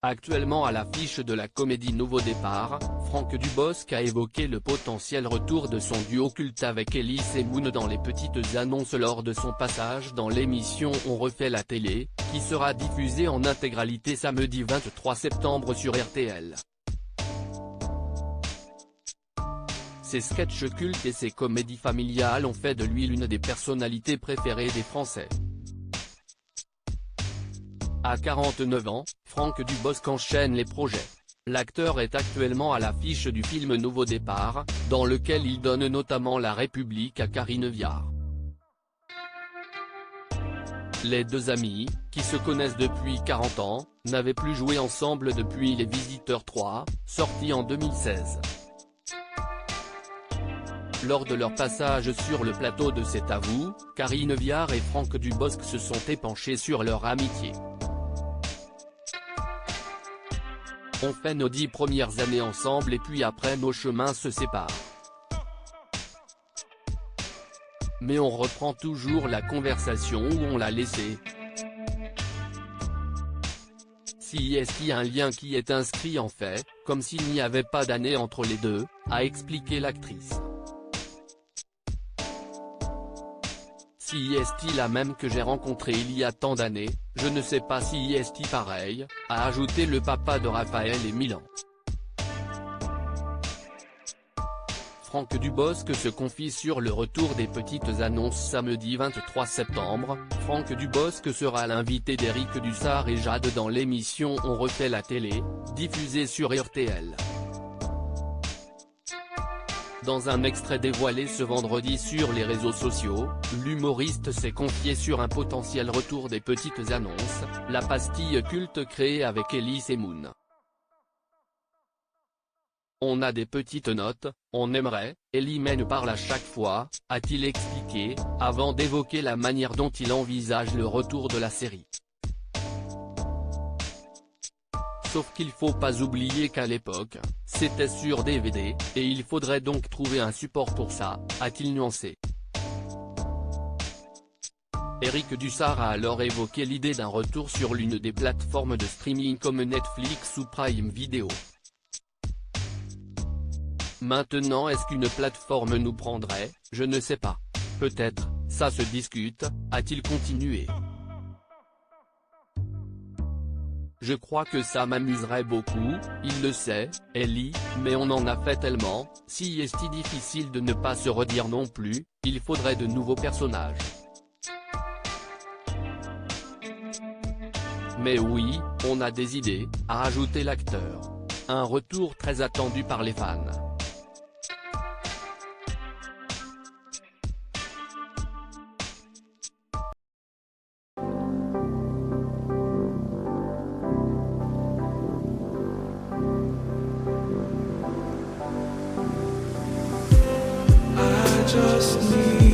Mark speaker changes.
Speaker 1: Actuellement à l'affiche de la comédie Nouveau Départ, Franck Dubosc a évoqué le potentiel retour de son duo culte avec Elise et Moon dans les petites annonces lors de son passage dans l'émission On refait la télé, qui sera diffusée en intégralité samedi 23 septembre sur RTL. Ses sketchs cultes et ses comédies familiales ont fait de lui l'une des personnalités préférées des Français. À 49 ans, Franck Dubosc enchaîne les projets. L'acteur est actuellement à l'affiche du film Nouveau Départ, dans lequel il donne notamment la République à Karine Viard. Les deux amis, qui se connaissent depuis 40 ans, n'avaient plus joué ensemble depuis Les Visiteurs 3, sorti en 2016. Lors de leur passage sur le plateau de C'est à vous, Karine Viard et Franck Dubosc se sont épanchés sur leur amitié. On fait nos 10 premières années ensemble et puis après nos chemins se séparent. Mais on reprend toujours la conversation où on l'a laissée. Si est-il y a un lien qui est inscrit en fait, comme s'il n'y avait pas d'année entre les deux, a expliqué l'actrice. Si est-il la même que j'ai rencontré il y a tant d'années, je ne sais pas si est-il pareil, a ajouté le papa de Raphaël et Milan. Franck Dubosc se confie sur le retour des petites annonces samedi 23 septembre, Franck Dubosc sera l'invité d'Éric Dussart et Jade dans l'émission On refait la télé, diffusée sur RTL. Dans un extrait dévoilé ce vendredi sur les réseaux sociaux, l'humoriste s'est confié sur un potentiel retour des petites annonces, la pastille culte créée avec Elise et Moon. On a des petites notes, on aimerait, Ellie nous parle à chaque fois, a-t-il expliqué, avant d'évoquer la manière dont il envisage le retour de la série. Sauf qu'il faut pas oublier qu'à l'époque, c'était sur DVD, et il faudrait donc trouver un support pour ça, a-t-il nuancé. Éric Dussart a alors évoqué l'idée d'un retour sur l'une des plateformes de streaming comme Netflix ou Prime Video. Maintenant est-ce qu'une plateforme nous prendrait, je ne sais pas. Peut-être, ça se discute, a-t-il continué. Je crois que ça m'amuserait beaucoup, il le sait, Ellie, mais on en a fait tellement, si est-il difficile de ne pas se redire non plus, il faudrait de nouveaux personnages. Mais oui, on a des idées, a ajouté l'acteur. Un retour très attendu par les fans.
Speaker 2: Just need